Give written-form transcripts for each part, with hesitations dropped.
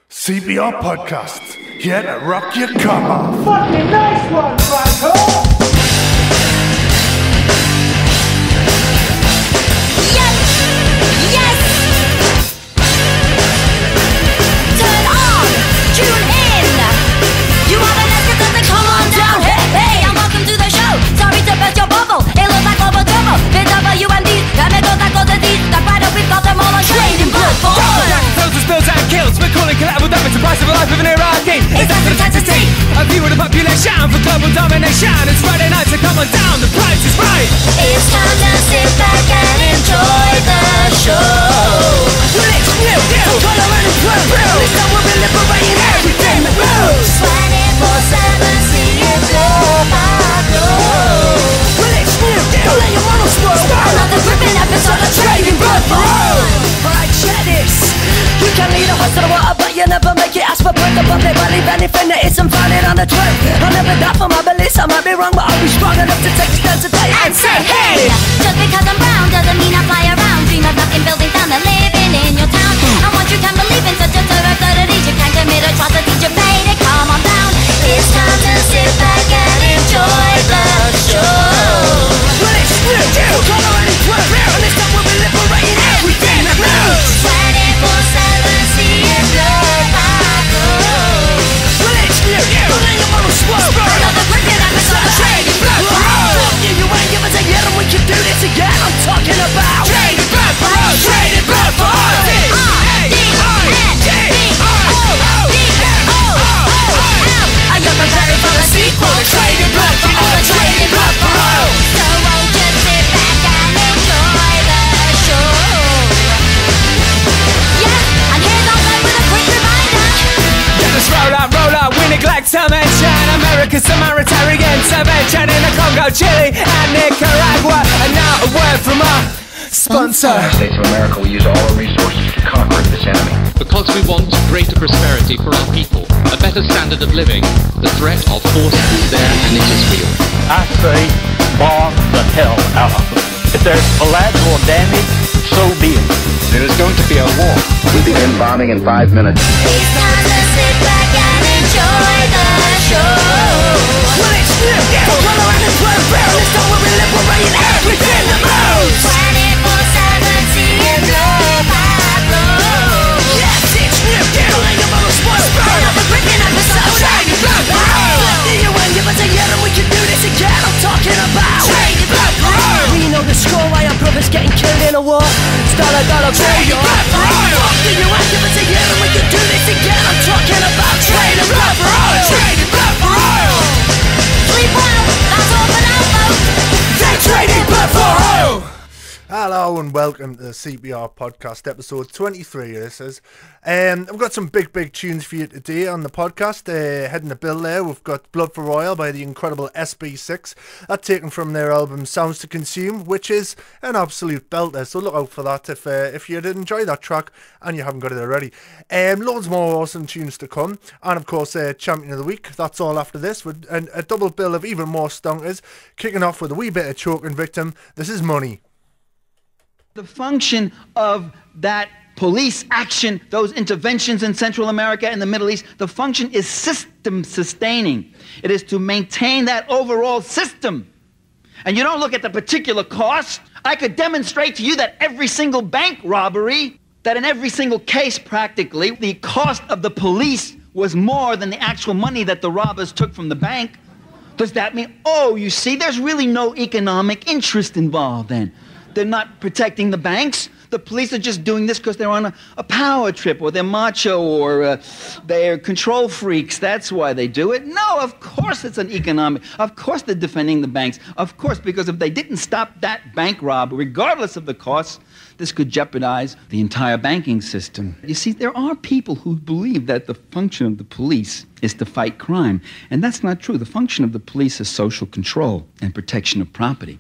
CPR Podcast, here to rock your cock off. Fucking nice one, Michael! Yes! Yes! Turn on! Tune in! You wanna let's get something, come on down! Hey, hey, and welcome to the show! Sorry to burst your bubble, it looks like global trouble. Bit of a UMD, chemicals that cause disease. That right up, we've got them all on trading blood for oil! Spills and kills, we're calling collateral damage the price of a life of an hierarchy. It's up to the intensity, a view of the population for global domination. It's Friday night, so come on down, the price is right. It's time to sit back and enjoy the show. Well, it's real, color and it's real. This time we'll be liberating everything that moves. 24/7, see it blow by blow. Well, it's real, let your models grow. Another gripping episode of Trading Blood for Oil. Alright, check this. You can lead a horse to the water, but you never make it. Ask for birth above, they believe anything that isn't founded on the truth. I'll never die for my beliefs, I might be wrong, but I'll be strong enough to take a stance today And say hey! Just because I'm brown doesn't mean I fly around. Dream of nothing, building down and living in your town. And once you can believe in such a absurdity, you can commit atrocities, you pay to come on down. It's time to sit back and enjoy the show. Well, it's real, color and it's real. And this time we'll be liberating everything that moves. 24/7, see it blow by blow. Well, it's real, let your models grow. Another gripping episode of Trading Blood for Oil. You ain't give us a yet and we can do this again. I'm talking about Trading Blood for Oil. Trading Blood for Oil. I got my very for a sequel. Trading Blood for Oil. Trading Blood for Oil. So won't you sit back and enjoy the show? Yeah, and here's our guy with a quick reminder. Let us roll out, we neglect to mention America's humanitarian intervention in the Congo, Chile and Nicaragua. And now a word from our sponsor. The States of America will use all our resources to conquer this enemy. Because we want greater prosperity for our people, a better standard of living, the threat of force is there and it is real. I say bomb the hell out of them. If there's collateral damage, so be it. There is going to be a war. We begin bombing in 5 minutes. It's time to sit back and enjoy the show. Well, it's real, color and it's real. This time we'll be liberating everything that moves. 24/7, see it blow by blow. Yes, it's real, let your models grow. Another gripping episode of Trading Blood for Oil. You ain't give us a yet and we can do this again. I'm talking about Trading Blood for Oil. We know the score, why our brothers getting killed in a war. Dollar, Trading Blood for Oil. You ain't give us a yet and we can do this again. I'm talking about Trading Blood for Oil. Trading Blood for Oil. Sleep well, that's all for now, folks. They're Trading Blood for Oil. Hello and welcome to the CPR Podcast, episode 23. This is. I've got some big tunes for you today on the podcast. Heading the bill there, we've got Blood for Oil by the incredible SB6. That's taken from their album Sounds to Consume, which is an absolute belter. So look out for that if you did enjoy that track and you haven't got it already. Loads more awesome tunes to come, and of course Champion of the Week. That's all after this with a double bill of even more stonkers. Kicking off with a wee bit of Choking Victim. This is Money. The function of that police action, those interventions in Central America and the Middle East, the function is system sustaining. It is to maintain that overall system. And you don't look at the particular cost. I could demonstrate to you that every single bank robbery, that in every single case practically, the cost of the police was more than the actual money that the robbers took from the bank. Does that mean, oh, you see, there's really no economic interest involved then? They're not protecting the banks. The police are just doing this because they're on a power trip, or they're macho, or they're control freaks. That's why they do it. No, of course it's an economic. Of course they're defending the banks. Of course, because if they didn't stop that bank robbery, regardless of the cost, this could jeopardize the entire banking system. You see, there are people who believe that the function of the police is to fight crime. And that's not true. The function of the police is social control and protection of property.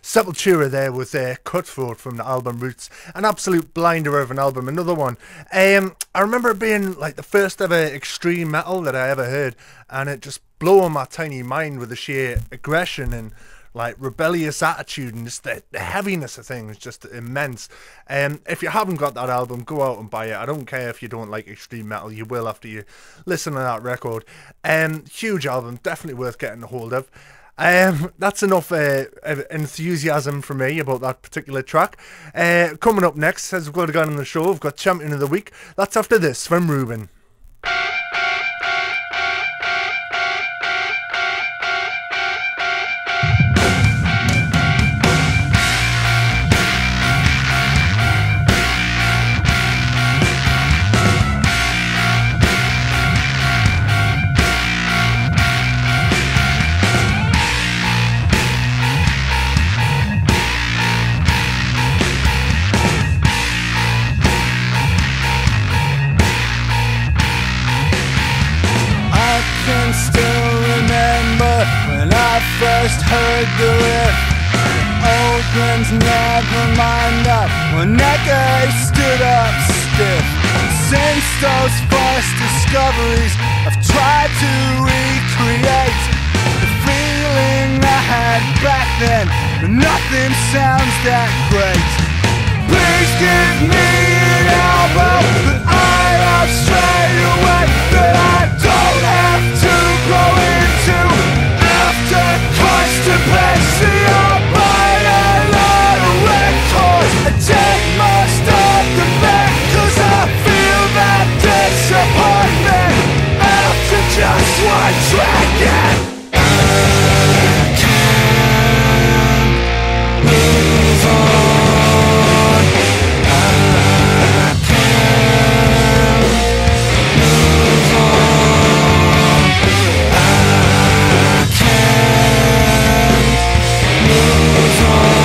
Sepultura there with Cutthroat from the album Roots, an absolute blinder of an album. Another one. I remember it being like the first ever extreme metal that I ever heard, and it just blowing my tiny mind with the sheer aggression and like rebellious attitude and just the heaviness of things, just immense. If you haven't got that album, go out and buy it. I don't care if you don't like extreme metal, you will after you listen to that record. Huge album, definitely worth getting a hold of. That's enough enthusiasm from me about that particular track. Coming up next, as we've got to go on the show, we've got Champion of the Week. That's after this from Ruben. First heard the riff, Oakland's never mind up when that guy stood up stiff. Since those first discoveries, I've tried to recreate the feeling I had back then, but nothing sounds that great. Please give me an album that I have straight away, that I don't have to go into. After constipation, I'll buy a lot of records and take most of them back, 'cause I feel that disappointment after just one track, and I can't move on. I can't move on. I can't move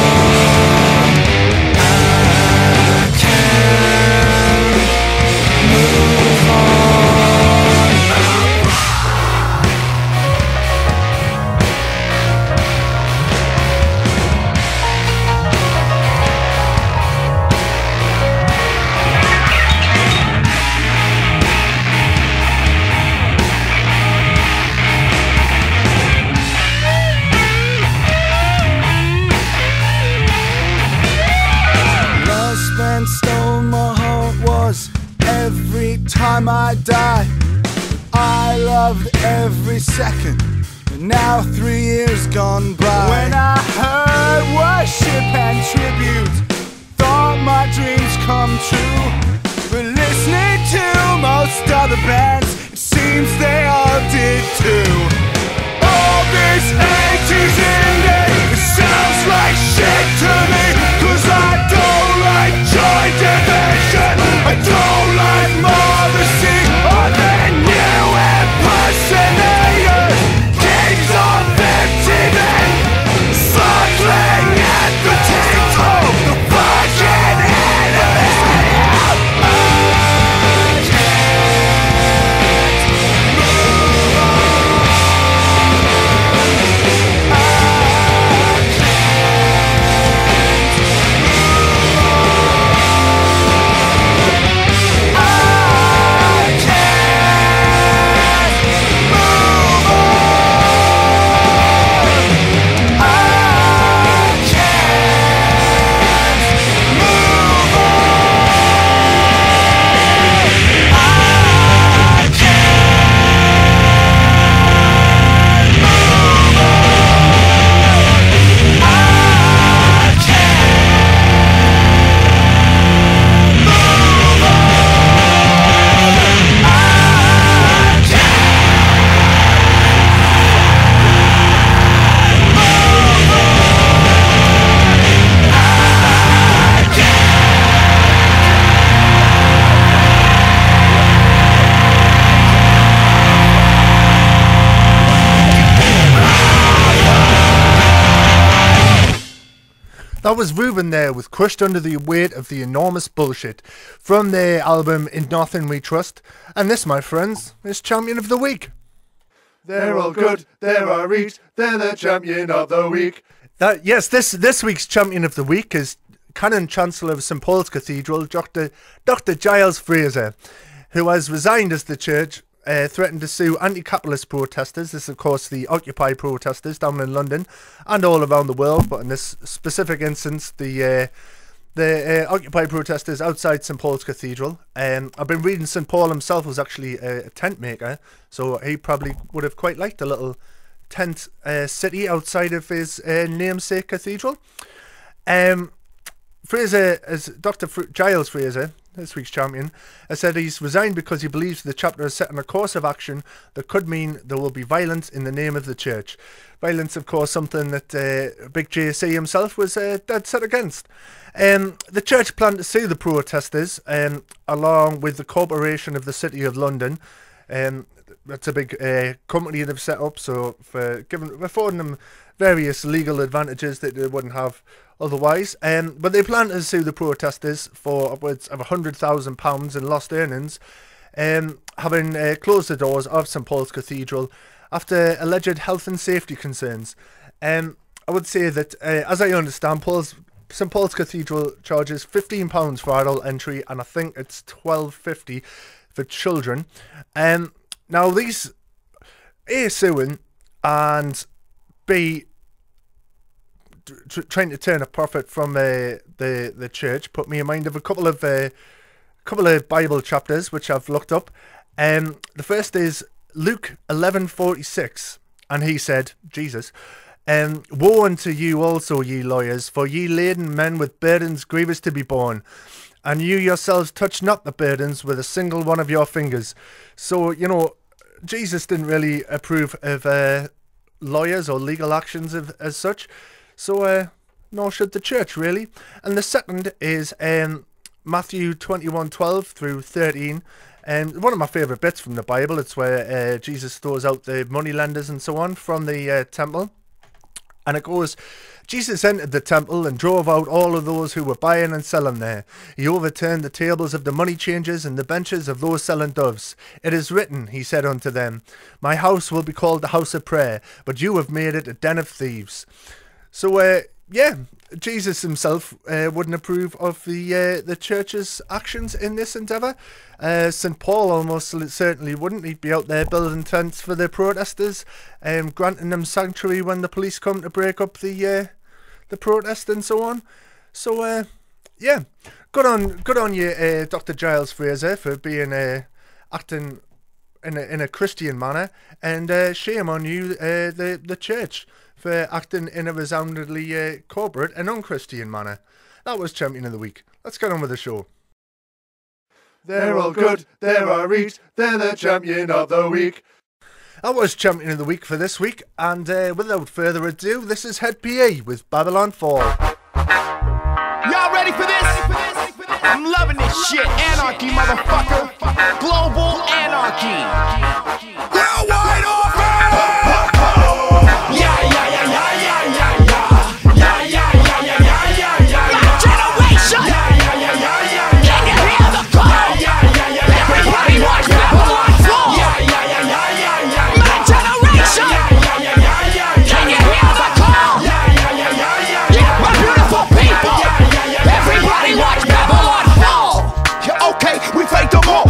on. I can't move on. Lust and stole my heart was every time I die. I loved every second, but now 3 years gone by. When I heard worship and tribute, thought my dreams come true. But listening to most other bands, it seems they all did too. All this 80s indie, it sounds like shit to me, 'cause I don't like Joy Division, I don't like Morrissey, or their new impersonators, Kings of MTV, circling at the TikTok, the fucking enemies. I can't That was Ruben there with Crushed Under the Weight of the Enormous Bullshit from their album In Nothing We Trust. And this, my friends, is Champion of the Week. They're all good, they're our reach, they're the Champion of the Week. Yes, this week's Champion of the Week is Canon Chancellor of St Paul's Cathedral, Dr. Giles Fraser, who has resigned as the church, threatened to sue anti-capitalist protesters. This is, of course, the Occupy protesters down in London and all around the world, but in this specific instance, the Occupy protesters outside St Paul's Cathedral. I've been reading St Paul himself was actually a tent maker, so he probably would have quite liked a little tent city outside of his namesake cathedral. Fraser, as Giles Fraser, this week's champion, has said he's resigned because he believes the chapter has set on a course of action that could mean there will be violence in the name of the church. Violence, of course, something that Big JC himself was dead set against. The church planned to sue the protesters along with the Corporation of the City of London. That's a big company they've set up, so for affording them various legal advantages that they wouldn't have otherwise. But they plan to sue the protesters for upwards of £100,000 in lost earnings, having closed the doors of St Paul's Cathedral after alleged health and safety concerns. I would say that, as I understand, St Paul's Cathedral charges £15 for adult entry, and I think it's £12.50 for children. Now, these A, suing, and B, trying to turn a profit from the church put me in mind of a couple of Bible chapters which I've looked up. The first is Luke 11:46, and he said, Jesus, woe unto you also, ye lawyers, for ye laden men with burdens grievous to be borne, and you yourselves touch not the burdens with a single one of your fingers. So, you know, Jesus didn't really approve of lawyers or legal actions as such. So, nor should the church, really. And the second is Matthew 21:12 through 13. One of my favourite bits from the Bible. It's where Jesus throws out the moneylenders and so on from the temple. And it goes, Jesus entered the temple and drove out all of those who were buying and selling there. He overturned the tables of the money changers and the benches of those selling doves. It is written, he said unto them, my house will be called the house of prayer, but you have made it a den of thieves. So, yeah, Jesus himself wouldn't approve of the church's actions in this endeavour. St Paul almost certainly wouldn't. He'd be out there building tents for the protesters, granting them sanctuary when the police come to break up the protest and so on. So, yeah, good on you, Dr. Giles Fraser, for being acting in a Christian manner, and shame on you, the church, for acting in a resoundingly corporate and unchristian manner. That was Champion of the Week. Let's get on with the show. They're all good, they're our reach, they're the Champion of the Week. That was Champion of the Week for this week, and without further ado, this is Head PA with Babylon Fall. Y'all ready for this? I'm loving this shit. Anarchy, motherfucker. Global anarchy. Worldwide order! Yeah, yeah, yeah, yeah, yeah, yeah, yeah. Yeah, yeah, yeah, yeah, yeah, yeah, yeah. My generation! Yeah, yeah, yeah, yeah, yeah. Can you hear the call? Yeah, yeah, yeah, yeah. Everybody watch Babylon Fall! Yeah, yeah, yeah, yeah, yeah, yeah. My generation! Yeah, yeah, yeah, yeah, yeah. Can you hear the call? Yeah, yeah, yeah, yeah, yeah. Yeah, my beautiful people! Yeah, yeah, yeah, yeah. Everybody watch Babylon Fall! Yeah, okay, we faked them all.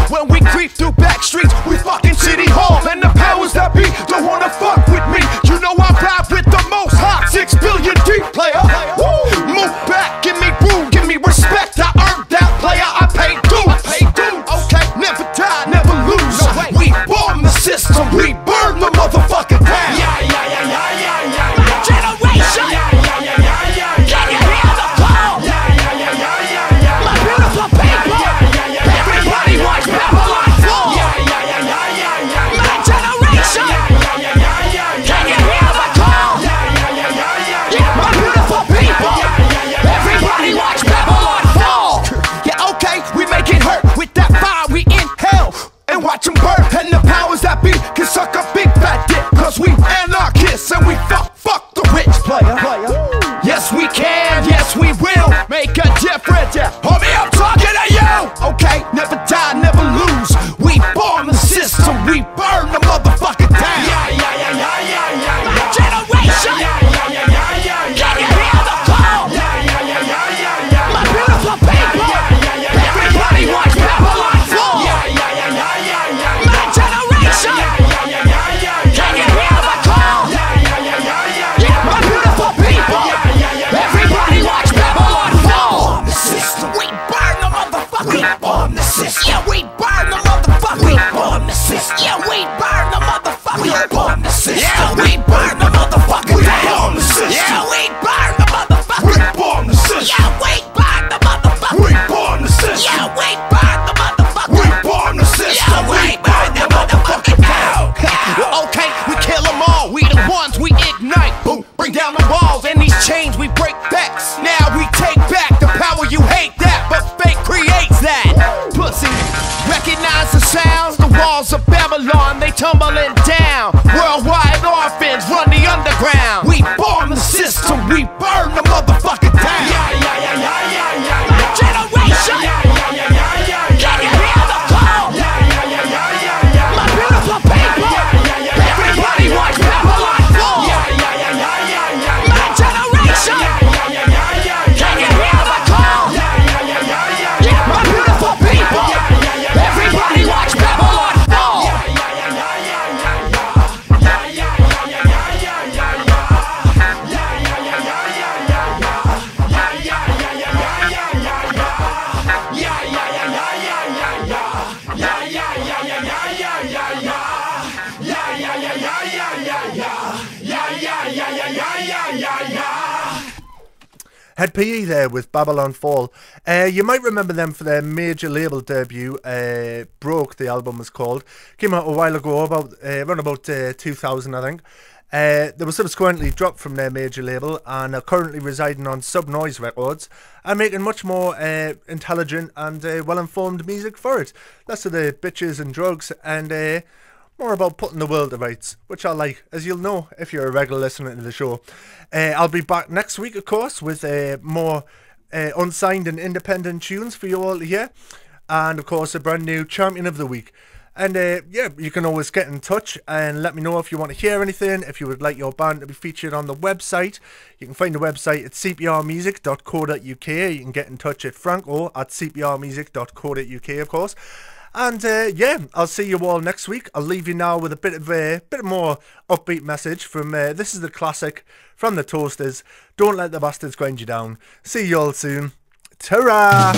sounds, the walls of Babylon, they tumbling down. Worldwide orphans run the underground. We form the system, we burn the motherfucker down. My generation, can you hear the call? My beautiful people, everybody wants Babylon fall. My generation, can you hear the call? My beautiful people, everybody watch Babylon fall. Had PE there with Babylon Fall. You might remember them for their major label debut. Broke, the album was called. Came out a while ago, around about 2000, I think. They were subsequently dropped from their major label and are currently residing on Sub Noise Records and making much more intelligent and well-informed music for it. Less of the bitches and drugs and more about putting the world to rights, which I like, as you'll know if you're a regular listener to the show. I'll be back next week, of course, with more unsigned and independent tunes for you all to hear. And, of course, a brand new Champion of the Week. And, yeah, you can always get in touch and let me know if you want to hear anything, if you would like your band to be featured on the website. You can find the website at CPRmusicUK. You can get in touch at Franco at CPRmusic.co.uk, of course. And yeah, I'll see you all next week. I'll leave you now with a bit more upbeat message from this is the classic from the Toasters. Don't let the bastards grind you down. See you all soon. Ta-ra!